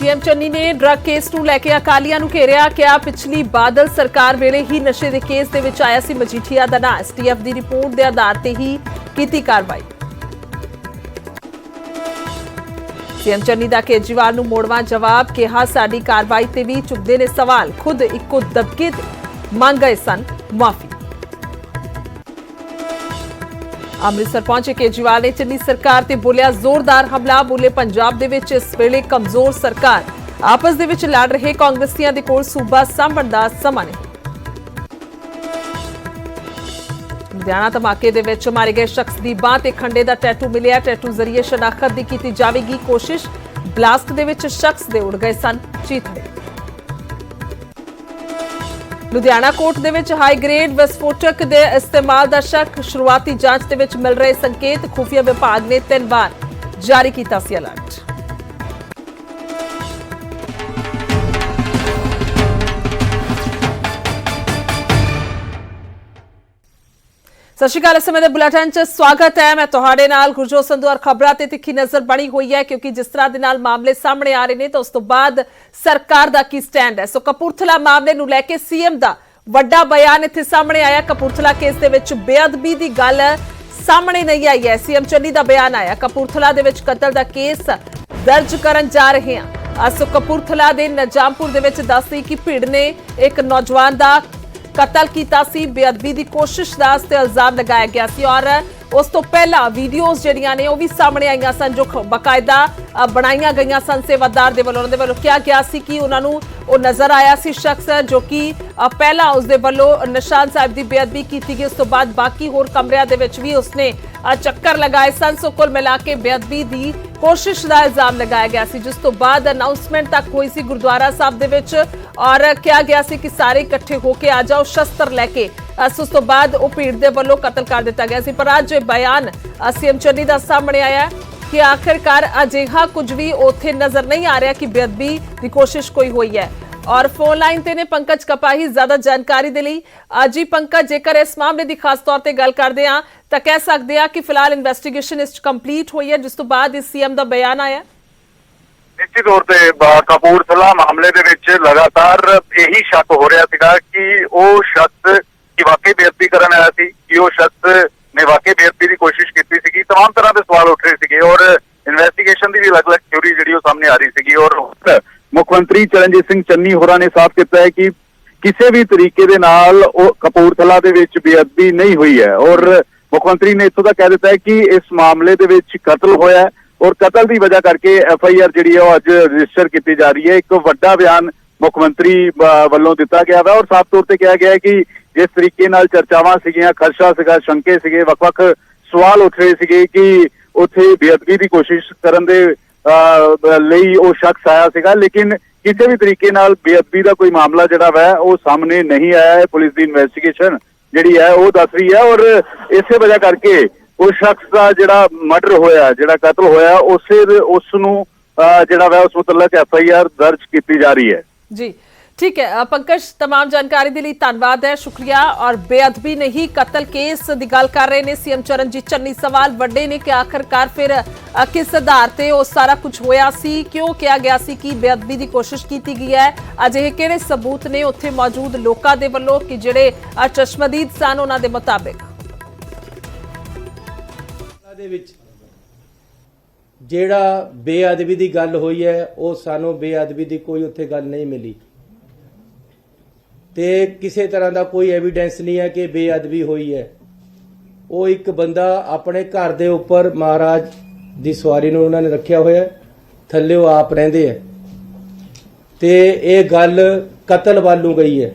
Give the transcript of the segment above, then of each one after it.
CM Channi ने drug case ਨੂੰ ਲੈ ਕੇ ਅਕਾਲੀਆਂ ਨੂੰ ਘੇਰਿਆ। ਕਿਹਾ ਪਿਛਲੀ ਬਾਦਲ ਸਰਕਾਰ ਵੇਲੇ ਹੀ ਨਸ਼ੇ ਦੇ ਕੇਸ ਦੇ ਵਿੱਚ ਆਇਆ ਸੀ ਮਜੀਠੀਆ ਦਾ ਨਾਂ। ਐਸਟੀਐਫ ਦੀ ਰਿਪੋਰਟ ਦੇ ਆਧਾਰ ਤੇ ਹੀ ਕੀਤੀ ਕਾਰਵਾਈ। सीएम चन्नी ਦਾ ਕੇਜਰੀਵਾਲ ਨੂੰ ਮੋੜਵਾਂ ਜਵਾਬ। ਕਿਹਾ ਸਾਡੀ ਕਾਰਵਾਈ ਤੇ ਵੀ ਚੁੱਕਦੇ ਨੇ ਸਵਾਲ। ਖੁਦ ਇੱਕੋ ਦਬਕੇ ਮੰਗ ਗਏ ਸਨ ਮਾਫੀ। ਅੰਮ੍ਰਿਤਸਰ ਪਹੁੰਚੇ ਕੇਜਰੀਵਾਲ ਨੇ ਚੰਨੀ ਸਰਕਾਰ ਤੇ ਬੋਲਿਆ ਜ਼ੋਰਦਾਰ ਹਮਲਾ। ਬੋਲੇ ਪੰਜਾਬ ਦੇ ਵਿੱਚ ਇਸ ਵੇਲੇ ਕਮਜ਼ੋਰ ਸਰਕਾਰ। ਆਪਸ ਦੇ ਵਿੱਚ ਲੜ ਰਹੇ ਕਾਂਗਰਸੀਆਂ ਦੇ ਕੋਲ ਸੂਬਾ ਸਾਂਭਣ ਦਾ ਸਮਾਂ ਨਹੀਂ। ਲੁਧਿਆਣਾ ਧਮਾਕੇ ਦੇ ਵਿੱਚ ਮਾਰੇ ਗਏ ਸ਼ਖਸ ਦੀ ਬਾਂਹ ਤੇ ਖੰਡੇ ਦਾ ਟੈਟੂ ਮਿਲਿਆ। ਟੈਟੂ ਜ਼ਰੀਏ ਸ਼ਨਾਖਤ ਦੀ ਕੀਤੀ ਜਾਵੇਗੀ ਕੋਸ਼ਿਸ਼। ਬਲਾਸਟ ਦੇ ਵਿੱਚ ਸ਼ਖਸ ਦੇ ਉੜ ਗਏ ਸਨ ਚੀਥੜੇ। ਲੁਧਿਆਣਾ ਕੋਰਟ ਦੇ ਵਿੱਚ ਹਾਈ ਗ੍ਰੇਡ ਵਿਸਫੋਟਕ ਦੇ ਇਸਤੇਮਾਲ ਦਾ ਸ਼ੱਕ। ਸ਼ੁਰੂਆਤੀ ਜਾਂਚ ਦੇ ਵਿੱਚ ਮਿਲ ਰਹੇ ਸੰਕੇਤ। ਖੁਫੀਆ ਵਿਭਾਗ ਨੇ 3 ਵਾਰ ਜਾਰੀ ਕੀਤਾ ਸੀ ਅਲਰਟ। ਸਤਿ ਸ਼੍ਰੀ ਅਕਾਲ। ਇਸ ਸਮੇਂ ਦੇ ਬੁਲੇਟਿਨ 'ਚ ਸਵਾਗਤ ਹੈ। ਮੈਂ ਤੁਹਾਡੇ ਨਾਲ ਗੁਰਜੋਤ ਸੰਧੂ ਔਰ ਖਬਰਾਂ ਤੇ ਤਿੱਖੀ ਨਜ਼ਰ ਬਣੀ ਹੋਈ ਹੈ ਕਿਉਂਕਿ ਜਿਸ ਤਰ੍ਹਾਂ ਦੇ ਨਾਲ ਮਾਮਲੇ ਸਾਹਮਣੇ ਆ ਰਹੇ ਨੇ ਤਾਂ ਉਸ ਤੋਂ ਬਾਅਦ ਸਰਕਾਰ ਦਾ ਕੀ ਸਟੈਂਡ ਹੈ। ਸੋ ਕਪੂਰਥਲਾ ਮਾਮਲੇ ਨੂੰ ਲੈ ਕੇ ਸੀਐਮ ਦਾ ਵੱਡਾ ਬਿਆਨ ਇੱਥੇ ਸਾਹਮਣੇ ਆਇਆ। ਕਪੂਰਥਲਾ ਕੇਸ ਦੇ ਵਿੱਚ ਬੇਅਦਬੀ ਦੀ ਗੱਲ ਸਾਹਮਣੇ ਨਹੀਂ ਆਈ ਹੈ। ਸੀਐਮ ਚੰਨੀ ਦਾ ਬਿਆਨ ਆਇਆ। ਕਪੂਰਥਲਾ ਦੇ ਵਿੱਚ ਕਤਲ ਦਾ ਕੇਸ ਦਰਜ ਕਰਨ ਜਾ ਰਹੇ ਹਾਂ। ਸੋ ਕਪੂਰਥਲਾ ਦੇ ਨਜਾਮਪੁਰ ਦੇ ਵਿੱਚ ਦੱਸਦੀ ਕਿ ਭੀੜ ਨੇ ਇੱਕ ਨੌਜਵਾਨ ਦਾ ਕਤਲ ਕੀਤਾ ਸੀ। ਬੇਅਦਬੀ ਦੀ ਕੋਸ਼ਿਸ਼ ਦਾ ਇਸ ਤੇ ਇਲਜ਼ਾਮ ਲਗਾਇਆ ਗਿਆ ਸੀ ਔਰ ਉਸ ਤੋਂ ਪਹਿਲਾਂ ਵੀਡੀਓਜ਼ ਜਿਹੜੀਆਂ ਨੇ ਉਹ ਵੀ ਸਾਹਮਣੇ ਆਈਆਂ ਸਨ ਜੋ ਬਕਾਇਦਾ ਬਣਾਈਆਂ ਗਈਆਂ ਸਨ ਸੇਵਾਦਾਰ ਦੇ ਵੱਲੋਂ। ਉਹਨਾਂ ਦੇ ਵੱਲੋਂ ਕਿਹਾ ਗਿਆ ਸੀ ਕਿ ਉਹਨਾਂ ਨੂੰ ਉਹ ਨਜ਼ਰ ਆਇਆ ਸੀ ਸ਼ਖਸ ਜੋ ਕਿ ਪਹਿਲਾਂ ਉਸ ਦੇ ਵੱਲੋਂ ਨਿਸ਼ਾਨ ਸਾਹਿਬ ਦੀ ਬੇਅਦਬੀ ਕੀਤੀ ਗਈ। ਉਸ ਤੋਂ ਬਾਅਦ ਬਾਕੀ ਹੋਰ ਕਮਰਿਆਂ ਦੇ ਵਿੱਚ ਵੀ ਉਸਨੇ ਚੱਕਰ ਲਗਾਏ ਸਨ। ਸੋ ਕੁੱਲ ਮਿਲਾ ਕੇ ਬੇਅਦਬੀ ਦੀ ਕੋਸ਼ਿਸ਼ ਦਾ ਇਲਜ਼ਾਮ ਲਗਾਇਆ ਗਿਆ ਸੀ ਜਿਸ ਤੋਂ ਬਾਅਦ ਅਨਾਉਂਸਮੈਂਟ ਤੱਕ ਹੋਈ ਸੀ ਗੁਰਦੁਆਰਾ ਸਾਹਿਬ ਦੇ ਵਿੱਚ ਔਰ ਕਿਹਾ ਗਿਆ ਸੀ ਕਿ ਸਾਰੇ ਇਕੱਠੇ ਹੋ ਕੇ ਆ ਜਾਓ ਸ਼ਸਤਰ ਲੈ ਕੇ। ਉਸ ਤੋਂ ਬਾਅਦ ਉਹ ਭੀੜ ਦੇ ਵੱਲੋਂ ਕਤਲ ਕਰ ਦਿੱਤਾ ਗਿਆ ਸੀ। ਪਰ ਅੱਜ ਬਿਆਨ ਸੀਐਮ ਚੰਨੀ ਦਾ ਸਾਹਮਣੇ ਆਇਆ ਕਿ ਆਖਿਰਕਾਰ ਅਜਿਹਾ ਕੁਝ ਵੀ ਉੱਥੇ ਨਜ਼ਰ ਨਹੀਂ ਆ ਰਿਹਾ ਕਿ ਬੇਅਦਬੀ ਦੀ ਕੋਸ਼ਿਸ਼ ਕੋਈ ਹੋਈ ਹੈ। ਔਰ ਫੋਨ ਲਾਈਨ ਤੇ ਨੇ ਪੰਕਜ ਕਪਾਹੀ ਜ਼ਿਆਦਾ ਜਾਣਕਾਰੀ ਦੇ ਲਈ। ਜੀ ਪੰਕਜ, ਜੇਕਰ ਇਸ ਮਾਮਲੇ ਦੀ ਖਾਸ ਤੌਰ ਤੇ ਗੱਲ ਕਰਦੇ ਆ ਤਾਂ ਕਹਿ ਸਕਦੇ ਆ ਕਿ ਫਿਲਹਾਲ ਇਨਵੈਸਟੀਗੇਸ਼ਨ ਇਸ ਕੰਪਲੀਟ ਹੋਈ ਹੈ ਜਿਸ ਤੋਂ ਬਾਅਦ ਇਸ ਸੀਐਮ ਦਾ ਬਿਆਨ ਆਇਆ। ਨਿਸ਼ਚਿਤ ਤੌਰ ਤੇ ਕਪੂਰਥਲਾ ਮਾਮਲੇ ਦੇ ਵਿੱਚ ਲਗਾਤਾਰ ਇਹੀ ਸ਼ੱਕ ਹੋ ਰਿਹਾ ਸੀਗਾ ਕਿ ਉਹ ਸ਼ਖਸ ਕਿ ਵਾਕਈ ਬੇਅਦਬੀ ਕਰਨ ਆਇਆ ਸੀ, ਕਿ ਉਹ ਸ਼ਖਸ ਨੇ ਵਾਕਈ ਬੇਅਦਬੀ ਦੀ ਕੋਸ਼ਿਸ਼ ਕੀਤੀ ਸੀਗੀ। तमाम ਤਰ੍ਹਾਂ ਦੇ ਸਵਾਲ ਉੱਠ ਰਹੇ ਸੀਗੇ ਔਰ ਇਨਵੈਸਟੀਗੇਸ਼ਨ ਦੀ ਵੀ ਅਲੱਗ-ਅਲੱਗ ਥਿਊਰੀ ਜਿਹੜੀ ਉਹ ਸਾਹਮਣੇ ਆ ਰਹੀ ਸੀਗੀ। ਔਰ ਮੁੱਖ ਮੰਤਰੀ ਚਰਨਜੀਤ ਸਿੰਘ ਚੰਨੀ ਹੋਰਾਂ ਨੇ ਸਾਫ਼ ਕੀਤਾ ਹੈ ਕਿ ਕਿਸੇ ਵੀ ਤਰੀਕੇ ਦੇ ਨਾਲ ਉਹ ਕਪੂਰਥਲਾ ਦੇ ਵਿੱਚ ਬੇਅਦਬੀ ਨਹੀਂ ਹੋਈ ਹੈ ਔਰ ਮੁੱਖ ਮੰਤਰੀ ਨੇ ਇੱਥੋਂ ਤੱਕ ਕਹਿ ਦਿੱਤਾ ਹੈ ਕਿ ਇਸ ਮਾਮਲੇ ਦੇ ਵਿੱਚ ਕਤਲ ਹੋਇਆ ਔਰ ਕਤਲ ਦੀ ਵਜ੍ਹਾ ਕਰਕੇ FIR ਜਿਹੜੀ ਹੈ ਉਹ ਅੱਜ ਰਜਿਸਟਰ ਕੀਤੀ ਜਾ ਰਹੀ ਹੈ। ਇੱਕ ਵੱਡਾ ਬਿਆਨ ਮੁੱਖ ਮੰਤਰੀ ਵੱਲੋਂ ਦਿੱਤਾ ਗਿਆ ਹੈ ਔਰ ਸਾਫ਼ ਤੌਰ ਤੇ ਕਿਹਾ ਗਿਆ ਹੈ ਕਿ ਜਿਸ ਤਰੀਕੇ ਨਾਲ ਚਰਚਾਵਾਂ ਸੀਗੀਆਂ, ਖਦਸ਼ਾ ਸੀਗਾ, ਸ਼ੰਕੇ ਸੀਗੇ, ਵੱਖ-ਵੱਖ ਸਵਾਲ ਉੱਠ ਰਹੇ ਸੀਗੇ ਕਿ ਉੱਥੇ ਬੇਅਦਬੀ ਦੀ ਕੋਸ਼ਿਸ਼ ਕਰਨ ਦੇ ਲਈ ਉਹ ਸ਼ਖਸ ਆਇਆ ਸੀਗਾ, ਲੇਕਿਨ ਕਿਸੇ ਵੀ ਤਰੀਕੇ ਨਾਲ ਬੇਅਦਬੀ ਦਾ ਕੋਈ ਮਾਮਲਾ ਜਿਹੜਾ ਵਾ ਉਹ ਸਾਹਮਣੇ ਨਹੀਂ ਆਇਆ ਹੈ। ਪੁਲਿਸ ਦੀ ਇਨਵੈਸਟੀਗੇਸ਼ਨ ਜਿਹੜੀ ਹੈ ਉਹ ਦੱਸ ਰਹੀ ਹੈ ਔਰ ਇਸੇ ਵਜ੍ਹਾ ਕਰਕੇ ਉਸ ਸ਼ਖਸ ਦਾ ਜਿਹੜਾ ਮਰਡਰ ਹੋਇਆ, ਜਿਹੜਾ ਕਤਲ ਹੋਇਆ, ਉਸ ਨੂੰ ਜਿਹੜਾ ਵਾ ਉਸ ਮੁਤਲਕ FIR ਦਰਜ ਕੀਤੀ ਜਾ ਰਹੀ ਹੈ। ਜੀ ठीक है पंकज, तमाम जानकारी के लिए धन्यवाद है, शुक्रिया। और बेअदबी नहीं कतल केस की गल कर रहे हैं सीएम चरणजीत चन्नी। सवाल वड्डे ने कि आखिरकार फिर किस आधार ते वो सारा कुछ होया सी, क्यों कहा गया सी कि बेअदबी की कोशिश की गई है, अजिहे किहड़े सबूत ने उत्थे मौजूद लोगों के वल्लों कि जिहड़े चश्मदीद सन उन्हां दे मुताबिक ਜਿਹੜਾ ਬੇਅਦਬੀ ਦੀ ਗੱਲ ਹੋਈ ਹੈ ਉਹ ਸਾਨੂੰ ਬੇਅਦਬੀ ਦੀ ਕੋਈ ਉੱਥੇ ਗੱਲ ਨਹੀਂ ਮਿਲੀ ਤੇ ਕਿਸੇ ਤਰ੍ਹਾਂ ਦਾ ਕੋਈ ਐਵੀਡੈਂਸ ਨਹੀਂ ਹੈ ਕਿ ਬੇਅਦਬੀ ਹੋਈ ਹੈ। ਉਹ ਇੱਕ ਬੰਦਾ ਆਪਣੇ ਘਰ ਦੇ ਉੱਪਰ ਮਹਾਰਾਜ ਦੀ ਸਵਾਰੀ ਨੂੰ ਉਹਨਾਂ ਨੇ ਰੱਖਿਆ ਹੋਇਆ, ਥੱਲੇ ਉਹ ਆਪ ਰਹਿੰਦੇ ਹੈ ਤੇ ਇਹ ਗੱਲ ਕਤਲ ਵੱਲ ਨੂੰ ਗਈ ਹੈ।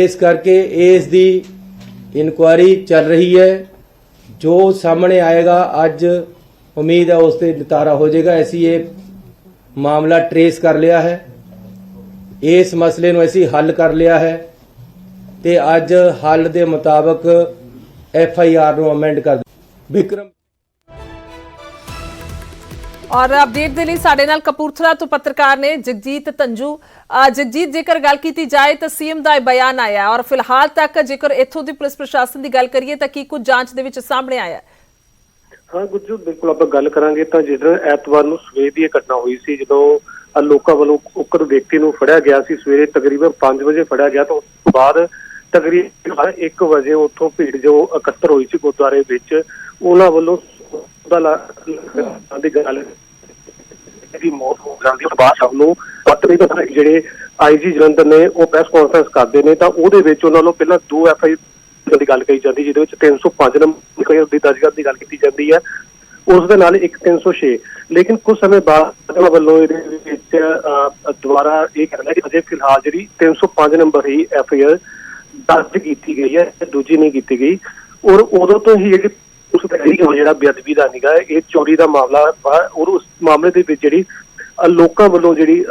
ਇਸ ਕਰਕੇ ਇਸ ਦੀ ਇਨਕੁਆਇਰੀ ਚੱਲ ਰਹੀ ਹੈ। ਜੋ ਸਾਹਮਣੇ ਆਏਗਾ ਅੱਜ उम्मीद है उस पर नितारा हो जाएगा। ऐसी ये मामला ट्रेस कर लिया है, इस मसले नूं ऐसी हल कर लिया है ते अज हल दे मुताबिक FIR नूं अमेंड कर विक्रम। और अपडेट के लिए साडे नाल कपूरथला तो पत्रकार ने जगजीत तंजू। जगजीत, जेकर गल की जाए तो सीएम का बयान आया और फिलहाल तक जेकर इत्थों की पुलिस प्रशासन की गल करिए तो की कुछ जांच दे विच सामने आया? ਹਾਂ ਗੁਰਜੂ, ਬਿਲਕੁਲ ਆਪਾਂ ਗੱਲ ਕਰਾਂਗੇ ਤਾਂ ਜਿਸ ਦਿਨ ਐਤਵਾਰ ਨੂੰ ਸਵੇਰ ਦੀ ਇਹ ਘਟਨਾ ਹੋਈ ਸੀ, ਜਦੋਂ ਲੋਕਾਂ ਵੱਲੋਂ ਉਕਤ ਵਿਅਕਤੀ ਨੂੰ ਫੜਿਆ ਗਿਆ ਸੀ ਸਵੇਰੇ ਤਕਰੀਬਨ 5 ਵਜੇ ਫੜਿਆ ਗਿਆ, ਤਾਂ ਉਸ ਤੋਂ ਬਾਅਦ ਤਕਰੀਬਨ 1 ਵਜੇ ਉੱਥੋਂ ਭੀੜ ਜੋ ਇਕੱਤਰ ਹੋਈ ਸੀ ਗੁਰਦੁਆਰੇ ਵਿੱਚ, ਉਹਨਾਂ ਵੱਲੋਂ ਦੀ ਗੱਲ ਦੀ ਮੌਤ ਹੋ ਜਾਂਦੀ ਹੈ। ਬਾਅਦ ਨੂੰ ਪਤਨੀ ਦਾ ਜਿਹੜੇ ਆਈਜੀ ਜਲੰਧਰ ਨੇ ਉਹ ਪ੍ਰੈਸ ਕਾਨਫਰੰਸ ਕਰਦੇ ਨੇ, ਤਾਂ ਉਹਦੇ ਵਿੱਚ ਉਹਨਾਂ ਨੂੰ ਪਹਿਲਾਂ 2 FIR ਦੀ ਗੱਲ ਕਹੀ ਜਾਂਦੀ, ਜਿਹਦੇ ਵਿੱਚ 305 ਨੰਬਰ ਦੀ ਦਰਜ ਕਰਨ ਦੀ ਗੱਲ ਕੀਤੀ ਜਾਂਦੀ ਹੈ, ਉਸ ਦੇ ਨਾਲ ਇੱਕ 306। ਲੇਕਿਨ ਕੁਝ ਸਮੇਂ ਬਾਅਦ ਉਹਨਾਂ ਵੱਲੋਂ ਇਹਦੇ ਵਿੱਚ ਦੁਬਾਰਾ ਇਹ ਕਹਿਣਾ ਕਿ ਅਜੇ ਫਿਲਹਾਲ ਜਿਹੜੀ 305 ਨੰਬਰ ਹੀ FIR ਦਰਜ ਕੀਤੀ ਗਈ ਹੈ, ਦੂਜੀ ਨਹੀਂ ਕੀਤੀ ਗਈ। ਔਰ ਉਦੋਂ ਤੋਂ ਹੀ ਜਿਹੜੀ ਉਸ ਜਿਹੜਾ ਬੇਅਦਬੀ ਦਾ ਨਿਗਾ ਇਹ ਚੋਰੀ ਦਾ ਮਾਮਲਾ, ਔਰ ਉਸ ਮਾਮਲੇ ਦੇ ਵਿੱਚ ਜਿਹੜੀ ਲੋਕਾਂ ਵੱਲੋਂ ਜਿਹੜੀ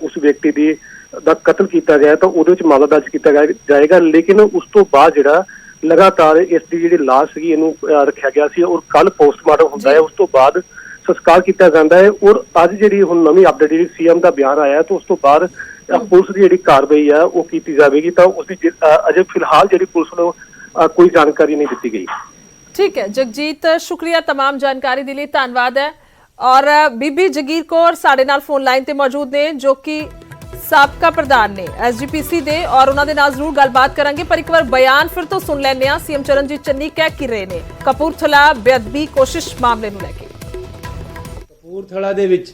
ਉਸ ਵਿਅਕਤੀ ਦੀ ਦਾ ਕਤਲ ਕੀਤਾ ਗਿਆ, ਤਾਂ ਉਹਦੇ ਵਿੱਚ ਮਾਮਲਾ ਦਰਜ ਕੀਤਾ ਜਾਏਗਾ। ਲੇਕਿਨ ਉਸ ਤੋਂ ਬਾਅਦ ਜਿਹੜਾ ਲਗਾਤਾਰ ਇਸ ਦੀ ਜਿਹੜੀ ਲਾਸ਼ ਸੀਗੀ ਇਹਨੂੰ ਰੱਖਿਆ ਗਿਆ ਸੀ, ਔਰ ਕੱਲ ਪੋਸਟਮਾਰਟਮ ਹੁੰਦਾ ਹੈ, ਉਸ ਤੋਂ ਬਾਅਦ ਸੰਸਕਾਰ ਕੀਤਾ ਜਾਂਦਾ ਹੈ। ਔਰ ਅੱਜ ਜਿਹੜੀ ਹੁਣ ਨਵੀਂ ਅਪਡੇਟ ਜਿਹੜੀ CM ਦਾ ਬਿਆਨ ਆਇਆ, ਤਾਂ ਉਸ ਤੋਂ ਬਾਅਦ ਪੁਲਿਸ ਦੀ ਜਿਹੜੀ ਕਾਰਵਾਈ ਆ ਉਹ ਕੀਤੀ ਜਾਵੇਗੀ। ਤਾਂ ਉਸਦੀ ਅਜੇ ਫਿਲਹਾਲ ਜਿਹੜੀ ਪੁਲਿਸ ਨੂੰ ਕੋਈ ਜਾਣਕਾਰੀ ਨਹੀਂ ਦਿੱਤੀ ਗਈ। ठीक है जगजीत, शुक्रिया तमाम जानकारी के लिए, धन्यवाद है। और बीबी जगीर कौर साडे नाल फोन लाइन ते मौजूद ने, जो कि साबका प्रधान ने SGPC दे, और उन्होंने नाल जरूर गलबात करांगे, पर एक बार बयान फिर तो सुन लैंदे आ। CM चरणजीत चन्नी कह की रहे ने कपूरथला बेअदबी कोशिश मामले नूं लैके। ਕਪੂਰਥਲਾ ਦੇ ਵਿੱਚ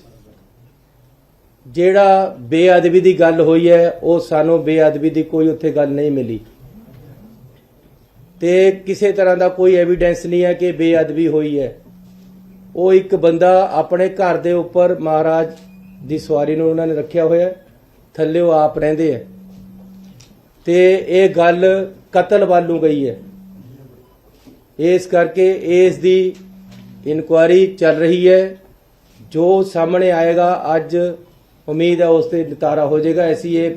ਜਿਹੜਾ ਬੇਅਦਬੀ ਦੀ ਗੱਲ ਹੋਈ ਹੈ, ਉਹ ਸਾਨੂੰ ਬੇਅਦਬੀ ਦੀ ਕੋਈ ਉੱਥੇ ਗੱਲ ਨਹੀਂ ਮਿਲੀ, ਤੇ ਕਿਸੇ ਤਰ੍ਹਾਂ ਦਾ ਕੋਈ ਐਵੀਡੈਂਸ ਨਹੀਂ ਹੈ ਕਿ ਬੇਅਦਬੀ ਹੋਈ ਹੈ। ਉਹ ਇੱਕ ਬੰਦਾ ਆਪਣੇ ਘਰ ਦੇ ਉੱਪਰ ਮਹਾਰਾਜ ਦੀ ਸਵਾਰੀ ਨੂੰ ਉਹਨਾਂ ਨੇ ਰੱਖਿਆ ਹੋਇਆ, ਥੱਲੇ ਉਹ ਆਪ ਰਹਿੰਦੇ ਹੈ, ਤੇ ਇਹ ਗੱਲ ਕਤਲ ਵੱਲ ਨੂੰ ਗਈ ਹੈ। ਇਸ ਕਰਕੇ ਇਸ ਦੀ ਇਨਕੁਆਇਰੀ ਚੱਲ ਰਹੀ ਹੈ, ਜੋ ਸਾਹਮਣੇ ਆਏਗਾ ਅੱਜ ਉਮੀਦ ਹੈ ਉਸ ਤੇ ਨਿਤਾਰਾ ਹੋ ਜਾਏਗਾ। ਅਸੀਂ ਇਹ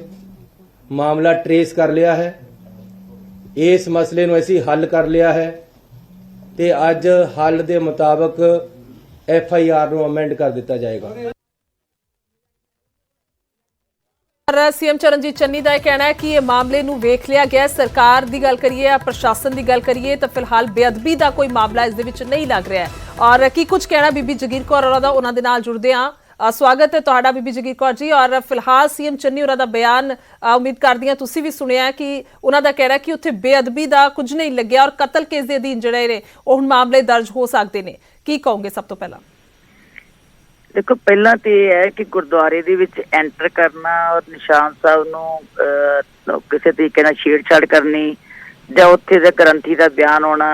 ਮਾਮਲਾ ਟਰੇਸ ਕਰ ਲਿਆ ਹੈ, ਇਸ ਮਸਲੇ ਨੂੰ ਅਸੀਂ ਹੱਲ ਕਰ ਲਿਆ ਹੈ, ਤੇ ਅੱਜ ਹੱਲ ਦੇ ਮੁਤਾਬਕ FIR ਨੂੰ ਅਮੈਂਡ ਕਰ ਦਿੱਤਾ ਜਾਏਗਾ। CM चरणजीत चन्नी का यह कहना है कि यह मामले नूं वेख लिया गया। सरकार की गल करिए या प्रशासन की गल करिए तो फिलहाल बेअदबी का कोई मामला इस दे विच नहीं लग रहा है। और की कुछ कहना बीबी जगीर कौर होरां दा, उन्हां दे नाल जुड़दे हां। स्वागत है तुहाडा बीबी जगीर कौर जी। और फिलहाल CM चन्नी होरां दा बयान उम्मीद करदी हां तुसीं भी सुनिया कि उन्हां दा कहना कि उत्थे बेअदबी का कुछ नहीं लग्या, और कतल केस दे अधीन जिहड़े ने ओह हुण मामले दर्ज हो सकते ने। की कहोगे सब तो पहला? देखो, पहला तो यह है कि गुरुद्वारे दे विच एंटर करना और निशान साहब नूं किसी तरीके नाल छेड़छाड़ करनी जां उत्थे दा ग्रंथी दा बयान होना,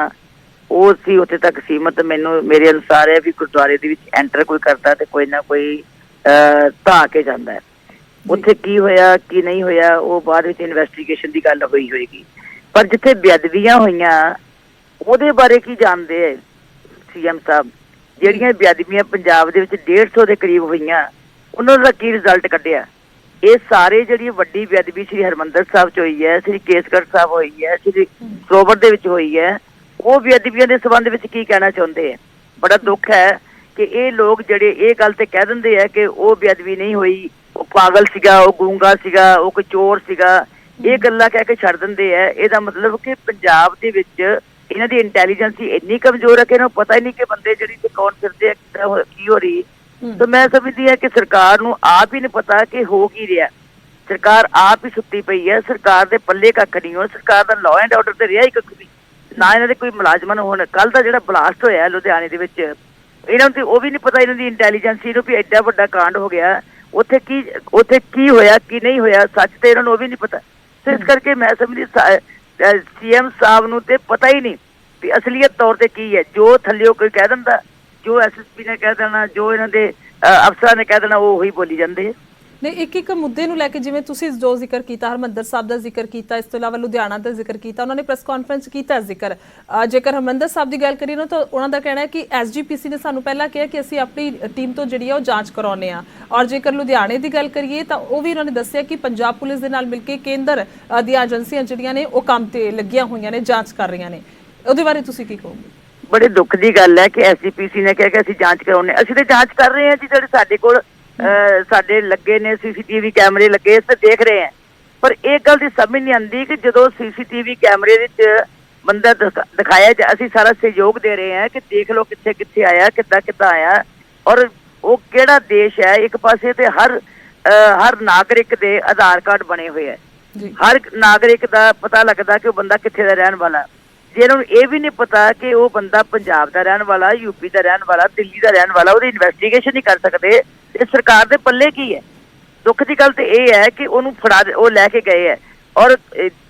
ਉਹ ਸੀ ਉੱਥੇ ਤੱਕ ਸੀਮਤ। ਮੈਨੂੰ ਮੇਰੇ ਅਨੁਸਾਰ ਹੈ ਵੀ ਗੁਰਦੁਆਰੇ ਦੇ ਵਿੱਚ ਐਂਟਰ ਕੋਈ ਕਰਦਾ ਤੇ ਕੋਈ ਨਾ ਕੋਈ ਢਾਹ ਕੇ ਜਾਂਦਾ ਹੈ। ਉੱਥੇ ਕੀ ਹੋਇਆ ਕੀ ਨਹੀਂ ਹੋਇਆ ਉਹ ਬਾਅਦ ਵਿੱਚ ਇਨਵੈਸਟੀਗੇਸ਼ਨ ਦੀ ਗੱਲ ਹੋਈ ਹੋਏਗੀ, ਪਰ ਜਿੱਥੇ ਬੇਅਦਬੀਆਂ ਹੋਈਆਂ ਉਹਦੇ ਬਾਰੇ ਕੀ ਜਾਣਦੇ ਹੈ CM ਸਾਹਿਬ? ਜਿਹੜੀਆਂ ਬੇਅਦਬੀਆਂ ਪੰਜਾਬ ਦੇ ਵਿੱਚ 150 ਦੇ ਕਰੀਬ ਹੋਈਆਂ, ਉਹਨਾਂ ਦਾ ਕੀ ਰਿਜ਼ਲਟ ਕੱਢਿਆ? ਇਹ ਸਾਰੇ ਜਿਹੜੀ ਵੱਡੀ ਬੇਅਦਬੀ ਸ੍ਰੀ ਹਰਿਮੰਦਰ ਸਾਹਿਬ 'ਚ ਹੋਈ ਹੈ, ਸ੍ਰੀ ਕੇਸਗੜ੍ਹ ਸਾਹਿਬ ਹੋਈ ਹੈ, ਸ੍ਰੀ ਸਰੋਵਰ ਦੇ ਵਿੱਚ ਹੋਈ ਹੈ, ਉਹ ਬੇਅਦਬੀਆਂ ਦੇ ਸੰਬੰਧ ਵਿੱਚ ਕੀ ਕਹਿਣਾ ਚਾਹੁੰਦੇ ਹੈ? ਬੜਾ ਦੁੱਖ ਹੈ ਕਿ ਇਹ ਲੋਕ ਜਿਹੜੇ ਇਹ ਗੱਲ ਤੇ ਕਹਿ ਦਿੰਦੇ ਆ ਕਿ ਉਹ ਬੇਅਦਬੀ ਨਹੀਂ ਹੋਈ, ਉਹ ਪਾਗਲ ਸੀਗਾ, ਉਹ ਗੂੰਗਾ ਸੀਗਾ, ਉਹ ਕੋਈ ਚੋਰ ਸੀਗਾ, ਇਹ ਗੱਲਾਂ ਕਹਿ ਕੇ ਛੱਡ ਦਿੰਦੇ ਆ। ਇਹਦਾ ਮਤਲਬ ਕਿ ਪੰਜਾਬ ਦੇ ਵਿੱਚ ਇਹਨਾਂ ਦੀ ਇੰਟੈਲੀਜੈਂਸ ਇੰਨੀ ਕਮਜ਼ੋਰ ਹੈ ਕਿ ਇਹਨਾਂ ਨੂੰ ਪਤਾ ਹੀ ਨਹੀਂ ਕਿ ਬੰਦੇ ਜਿਹੜੀ ਤੇ ਕੌਣ ਫਿਰਦੇ ਆ, ਕੀ ਹੋ ਰਹੀ। ਤਾਂ ਮੈਂ ਸਮਝਦੀ ਹਾਂ ਕਿ ਸਰਕਾਰ ਨੂੰ ਆਪ ਹੀ ਨਹੀਂ ਪਤਾ ਕਿ ਹੋ ਕੀ ਰਿਹਾ। ਸਰਕਾਰ ਆਪ ਹੀ ਸੁੱਤੀ ਪਈ ਹੈ, ਸਰਕਾਰ ਦੇ ਪੱਲੇ ਕੱਖ ਨਹੀਂ ਹੋ, ਸਰਕਾਰ ਦਾ ਲਾਅ ਐਂਡ ਆਰਡਰ ਤੇ ਰਿਹਾ ਹੀ ਕੱਖ ਨਹੀਂ, ਨਾ ਇਹਨਾਂ ਦੇ ਕੋਈ ਮੁਲਾਜ਼ਮਾਂ ਨੂੰ। ਹੁਣ ਕੱਲ ਦਾ ਜਿਹੜਾ ਬਲਾਸਟ ਹੋਇਆ ਲੁਧਿਆਣੇ ਦੇ ਵਿੱਚ, ਇਹਨਾਂ ਨੂੰ ਤੇ ਉਹ ਵੀ ਨਹੀਂ ਪਤਾ, ਇਹਨਾਂ ਦੀ ਇੰਟੈਲੀਜੈਂਸੀ ਨੂੰ ਵੀ ਐਡਾ ਵੱਡਾ ਕਾਂਡ ਹੋ ਗਿਆ, ਉੱਥੇ ਕੀ ਹੋਇਆ ਕੀ ਨਹੀਂ ਹੋਇਆ, ਸੱਚ ਤੇ ਇਹਨਾਂ ਨੂੰ ਉਹ ਵੀ ਨਹੀਂ ਪਤਾ। ਤੇ ਇਸ ਕਰਕੇ ਮੈਂ ਸਮਝਦੀ CM ਸਾਹਿਬ ਨੂੰ ਤੇ ਪਤਾ ਹੀ ਨਹੀਂ ਵੀ ਅਸਲੀਅਤ ਤੌਰ ਤੇ ਕੀ ਹੈ। ਜੋ ਥੱਲਿਓ ਕੋਈ ਕਹਿ ਦਿੰਦਾ, ਜੋ SSP ਨੇ ਕਹਿ ਦੇਣਾ, ਜੋ ਇਹਨਾਂ ਦੇ ਅਫਸਰਾਂ ਨੇ ਕਹਿ ਦੇਣਾ, ਉਹ ਉਹੀ ਬੋਲੀ ਜਾਂਦੇ। नहीं एक एक मुद्दे नूं लैके जिवें तुसीं जो जिक्र कीता, हरमंदर साहब दा जिक्र कीता, इस तों इलावा लुधियाना दा जिक्र कीता, उन्होंने प्रेस कॉन्फ्रेंस कीता जिक्र। जेकर हरमंदर साहब की गल करिए ना तो उन्हों का कहना है कि SGPC ने सानूं पहला कहा कि असीं अपनी टीम तो जिहड़ी आ जांच करवाउने आ। और जेकर लुधियाने की गल करिए तो वह भी उन्होंने दस्सिया कि पंजाब पुलिस दे नाल मिल के केंद्र दी एजेंसियां जिहड़ियां ने वो काम ते लगियां होईयां ने, जांच कर रहीआं ने। ਉਹਦੇ ਬਾਰੇ ਤੁਸੀਂ ਕੀ ਕਹੋਗੇ? ਬੜੇ ਦੁੱਖ ਦੀ ਗੱਲ ਹੈ ਕਿ SGPC ਨੇ ਕਿਹਾ ਕਿ ਅਸੀਂ ਜਾਂਚ ਕਰਾਉਣੇ। ਅਸੀਂ ਤੇ ਜਾਂਚ ਕਰ ਰਹੇ ਹਾਂ ਜੀ, ਜਿਹੜੇ ਸਾਡੇ ਕੋਲ ਸਾਡੇ ਲੱਗੇ ਨੇ CCTV ਕੈਮਰੇ ਲੱਗੇ, ਇਸ ਤੇ ਦੇਖ ਰਹੇ ਹਾਂ। ਪਰ ਇਹ ਗੱਲ ਦੀ ਸਮਝ ਨਹੀਂ ਆਉਂਦੀ ਕਿ ਜਦੋਂ CCTV ਕੈਮਰੇ ਵਿੱਚ ਬੰਦਾ ਦਿਖਾਇਆ ਜੇ ਅਸੀਂ ਸਾਰਾ ਸਹਿਯੋਗ ਦੇ ਰਹੇ ਹਾਂ ਕਿ ਦੇਖ ਲਓ ਕਿੱਥੇ ਕਿੱਥੇ ਆਇਆ, ਕਿੱਦਾਂ ਕਿੱਦਾਂ ਆਇਆ, ਔਰ ਉਹ ਕਿਹੜਾ ਦੇਸ਼ ਹੈ। ਇੱਕ ਪਾਸੇ ਤੇ ਹਰ ਨਾਗਰਿਕ ਦੇ ਆਧਾਰ ਕਾਰਡ ਬਣੇ ਹੋਏ ਹੈ, ਹਰ ਨਾਗਰਿਕ ਦਾ ਪਤਾ ਲੱਗਦਾ ਕਿ ਉਹ ਬੰਦਾ ਕਿੱਥੇ ਦਾ ਰਹਿਣ ਵਾਲਾ। ਜੇ ਇਹਨਾਂ ਨੂੰ ਇਹ ਵੀ ਨਹੀਂ ਪਤਾ ਕਿ ਉਹ ਬੰਦਾ ਪੰਜਾਬ ਦਾ ਰਹਿਣ ਵਾਲਾ, ਯੂਪੀ ਦਾ ਰਹਿਣ ਵਾਲਾ, ਦਿੱਲੀ ਦਾ ਰਹਿਣ ਵਾਲਾ, ਉਹਦੀ ਇਨਵੈਸਟੀਗੇਸ਼ਨ ਨਹੀਂ ਕਰ ਸਕਦੇ, ਤੇ ਸਰਕਾਰ ਦੇ ਪੱਲੇ ਕੀ ਹੈ। ਦੁੱਖ ਦੀ ਗੱਲ ਤੇ ਇਹ ਹੈ ਕਿ ਉਹਨੂੰ ਉਹ ਲੈ ਕੇ ਗਏ ਹੈ, ਔਰ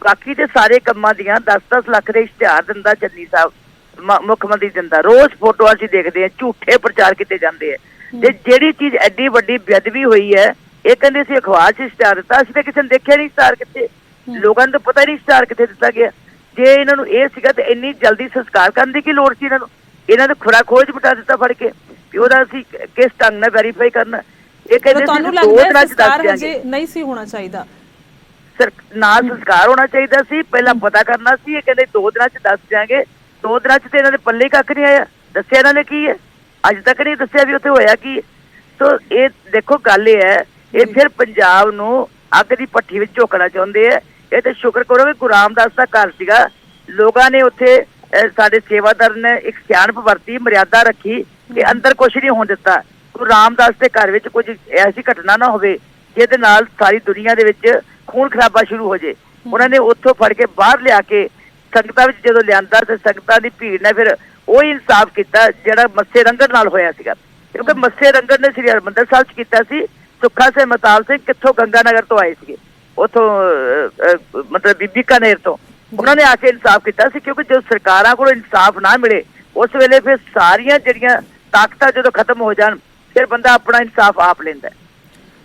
ਬਾਕੀ ਦੇ ਸਾਰੇ ਕੰਮਾਂ ਦੀਆਂ 10-10 ਲੱਖ ਦੇ ਇਸ਼ਤਿਹਾਰ ਦਿੰਦਾ ਚੰਨੀ ਸਾਹਿਬ, ਮੁੱਖ ਮੰਤਰੀ ਦਿੰਦਾ। ਰੋਜ਼ ਫੋਟੋਆਂ ਅਸੀਂ ਦੇਖਦੇ ਹਾਂ, ਝੂਠੇ ਪ੍ਰਚਾਰ ਕੀਤੇ ਜਾਂਦੇ ਹੈ। ਤੇ ਜਿਹੜੀ ਚੀਜ਼ ਐਡੀ ਵੱਡੀ ਬੇਅਦਬੀ ਹੋਈ ਹੈ, ਇਹ ਕਹਿੰਦੇ ਸੀ ਅਖਬਾਰ 'ਚ ਇਸ਼ਤਿਹਾਰ ਦਿੱਤਾ, ਅਸੀਂ ਤਾਂ ਕਿਸੇ ਨੇ ਦੇਖਿਆ ਨਹੀਂ ਇਸ਼ਤਿਹਾਰ ਕਿੱਥੇ, ਲੋਕਾਂ ਨੂੰ ਤਾਂ ਪਤਾ ਨਹੀਂ ਇਸ਼ਤਿਹਾਰ ਕਿੱਥੇ ਦਿੱਤਾ ਗਿਆ। ਜੇ ਇਹਨਾਂ ਨੂੰ ਇਹ ਸੀਗਾ ਤੇ ਇੰਨੀ ਜਲਦੀ ਸੰਸਕਾਰ ਕਰਨ ਦੀ ਕੀ ਲੋੜ ਸੀ ਇਹਨਾਂ ਨੂੰ? ਇਹਨਾਂ ਨੇ ਖੁਰਾ ਖੋਜ ਬਿਠਾ ਦਿੱਤਾ ਫੜ ਕੇ ਵੀ ਉਹਦਾ ਅਸੀਂ ਕਿਸ ਢੰਗ ਨਾਲ ਵੈਰੀਫਾਈ ਕਰਨਾ। ਇਹ ਕਹਿੰਦੇ ਤੁਹਾਨੂੰ ਲੱਗਦਾ ਹੈ ਸੰਸਕਾਰ ਹਜੇ ਨਹੀਂ ਸੀ ਹੋਣਾ ਚਾਹੀਦਾ? ਨਾ ਸੰਸਕਾਰ ਹੋਣਾ ਚਾਹੀਦਾ ਸੀ, ਪਹਿਲਾਂ ਪਤਾ ਕਰਨਾ ਸੀ। ਇਹ ਕਹਿੰਦੇ 2 ਦਿਨਾਂ 'ਚ ਦੱਸ ਦਿਆਂਗੇ, 2 ਦਿਨਾਂ 'ਚ ਤੇ ਇਹਨਾਂ ਦੇ ਪੱਲੇ ਕੱਖ ਨਹੀਂ ਆਇਆ। ਦੱਸਿਆ ਇਹਨਾਂ ਨੇ ਕੀ ਹੈ? ਅੱਜ ਤੱਕ ਨਹੀਂ ਦੱਸਿਆ ਵੀ ਉੱਥੇ ਹੋਇਆ ਕੀ। ਸੋ ਇਹ ਦੇਖੋ ਗੱਲ ਇਹ ਹੈ, ਇਹ ਫਿਰ ਪੰਜਾਬ ਨੂੰ ਅੱਗ ਦੀ ਭੱਠੀ ਵਿੱਚ ਝੋਕਣਾ ਚਾਹੁੰਦੇ ਆ। ਇਹ ਤੇ ਸ਼ੁਕਰ ਕਰੋ ਕਿ ਗੁਰੂ ਰਾਮਦਾਸ ਦਾ ਘਰ ਸੀਗਾ, ਲੋਕਾਂ ਨੇ ਉੱਥੇ ਸਾਡੇ ਸੇਵਾਦਾਰ ਨੇ ਇੱਕ ਸਿਆਣਪ ਵਰਤੀ, ਮਰਿਆਦਾ ਰੱਖੀ ਕਿ ਅੰਦਰ ਕੁਛ ਨਹੀਂ ਹੋਣ ਦਿੱਤਾ। ਗੁਰੂ ਰਾਮਦਾਸ ਦੇ ਘਰ ਵਿੱਚ ਕੁਝ ਐਸੀ ਘਟਨਾ ਨਾ ਹੋਵੇ ਜਿਹਦੇ ਨਾਲ ਸਾਰੀ ਦੁਨੀਆ ਦੇ ਵਿੱਚ ਖੂਨ ਖਰਾਬਾ ਸ਼ੁਰੂ ਹੋ ਜੇ। ਉਹਨਾਂ ਨੇ ਉੱਥੋਂ ਫੜ ਕੇ ਬਾਹਰ ਲਿਆ ਕੇ ਸੰਗਤਾਂ ਵਿੱਚ ਜਦੋਂ ਲਿਆਂਦਾ ਤੇ ਸੰਗਤਾਂ ਦੀ ਭੀੜ ਨੇ ਫਿਰ ਉਹ ਇਨਸਾਫ ਕੀਤਾ ਜਿਹੜਾ ਮੱਸੇ ਰੰਗੜ ਨਾਲ ਹੋਇਆ ਸੀਗਾ। ਕਿਉਂਕਿ ਮੱਸੇ ਰੰਗੜ ਨੇ ਸ੍ਰੀ ਹਰਿਮੰਦਰ ਸਾਹਿਬ 'ਚ ਕੀਤਾ ਸੀ, ਸੁੱਖਾ ਸਿੰਘ ਮਤਾਲ ਸਿੰਘ ਕਿੱਥੋਂ ਗੰਗਾ ਨਗਰ ਤੋਂ ਆਏ ਸੀਗੇ, ਉੱਥੋਂ ਮਤਲਬ ਬੀਬੀਕਾਨੇਰ ਤੋਂ। ਉਹਨਾਂ ਨੇ ਆ ਕੇ ਇਨਸਾਫ ਕੀਤਾ ਸੀ, ਕਿਉਂਕਿ ਜਦੋਂ ਸਰਕਾਰਾਂ ਕੋਲ ਇਨਸਾਫ ਨਾ ਮਿਲੇ ਉਸ ਵੇਲੇ ਫਿਰ ਸਾਰੀਆਂ ਜਿਹੜੀਆਂ ਤਾਕਤਾਂ ਜਦੋਂ ਖਤਮ ਹੋ ਜਾਣ ਫਿਰ ਬੰਦਾ ਆਪਣਾ ਇਨਸਾਫ ਆਪ ਲੈਂਦਾ।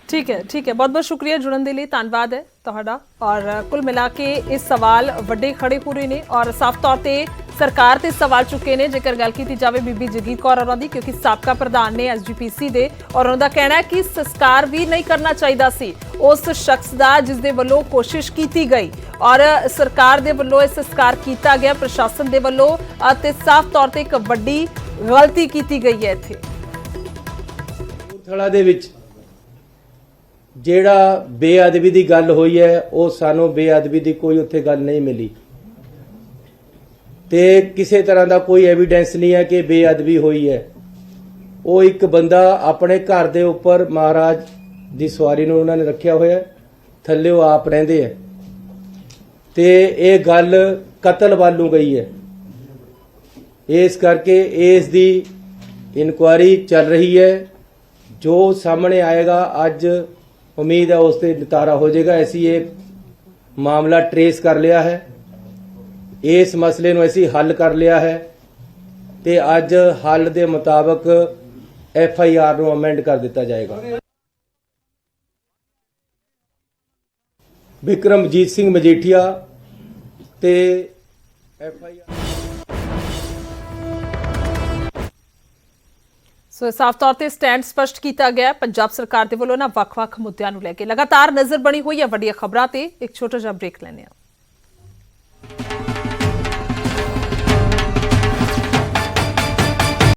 ठीक है, बहुत बहुत शुक्रिया जुड़न के लिए, धन्यवाद है तुहाडा। और कुल मिला के इस सवाल वड्डे खड़े हो रहे ने और साफ तौर पर सरकार ते सवाल चुके ने। जेकर गल की जाए बीबी जगीर कौर होरां दी, क्योंकि साबका प्रधान ने SGPC दे, और उन्होंने कहना है कि संस्कार भी नहीं करना चाहिए सी उस शख्स का जिस दे वल्लों कोशिश की गई और सरकार दे वल्लों संस्कार किया गया, प्रशासन दे वल्लों ते साफ तौर पर एक वड्डी गलती की गई है। इत्थे ਕਪੂਰਥਲਾ ਦੇ ਵਿੱਚ ਜਿਹੜਾ ਬੇਅਦਬੀ ਦੀ ਗੱਲ ਹੋਈ ਹੈ, ਉਹ ਸਾਨੂੰ ਬੇਅਦਬੀ ਦੀ ਕੋਈ ਉੱਥੇ ਗੱਲ ਨਹੀਂ ਮਿਲੀ ਤੇ ਕਿਸੇ ਤਰ੍ਹਾਂ ਦਾ ਕੋਈ ਐਵੀਡੈਂਸ ਨਹੀਂ ਹੈ ਕਿ ਬੇਅਦਬੀ ਹੋਈ ਹੈ। ਉਹ ਇੱਕ ਬੰਦਾ ਆਪਣੇ ਘਰ ਦੇ ਉੱਪਰ ਮਹਾਰਾਜ ਦੀ ਸਵਾਰੀ ਨੂੰ ਉਹਨਾਂ ਨੇ ਰੱਖਿਆ ਹੋਇਆ, ਥੱਲੇ ਉਹ ਆਪ ਰਹਿੰਦੇ ਹੈ ਤੇ ਇਹ ਗੱਲ ਕਤਲ ਵੱਲ ਨੂੰ ਗਈ ਹੈ। ਇਸ ਕਰਕੇ ਇਸ ਦੀ ਇਨਕੁਆਇਰੀ ਚੱਲ ਰਹੀ ਹੈ। ਜੋ ਸਾਹਮਣੇ ਆਏਗਾ ਅੱਜ ਉਮੀਦ ਹੈ ਉਸ ਤੇ ਨਿਤਾਰਾ ਹੋ ਜਾਏਗਾ। ਅਸੀਂ ਇਹ ਮਾਮਲਾ ਟਰੇਸ ਕਰ ਲਿਆ ਹੈ, ਇਸ ਮਸਲੇ ਨੂੰ ਅਸੀਂ ਹੱਲ ਕਰ ਲਿਆ ਹੈ ਤੇ ਅੱਜ ਹੱਲ ਦੇ ਮੁਤਾਬਕ FIR ਨੂੰ ਅਮੈਂਡ ਕਰ ਦਿੱਤਾ ਜਾਏਗਾ। ਵਿਕਰਮਜੀਤ ਸਿੰਘ ਮਜੀਠੀਆ ਤੇ FIR ਸੋ ਸਾਫ਼ ਤੌਰ ਤੇ ਸਟੈਂਡ ਸਪਸ਼ਟ ਕੀਤਾ ਗਿਆ ਪੰਜਾਬ ਸਰਕਾਰ ਦੇ ਵੱਲੋਂ ਨਾ ਵੱਖ-ਵੱਖ ਮੁੱਦਿਆਂ ਨੂੰ ਲੈ ਕੇ। ਲਗਾਤਾਰ ਨਜ਼ਰ ਬਣੀ ਹੋਈ ਹੈ ਵੱਡੀਆਂ ਖਬਰਾਂ ਤੇ। ਇੱਕ ਛੋਟਾ ਜਿਹਾ ਬ੍ਰੇਕ ਲੈਣੇ ਆ।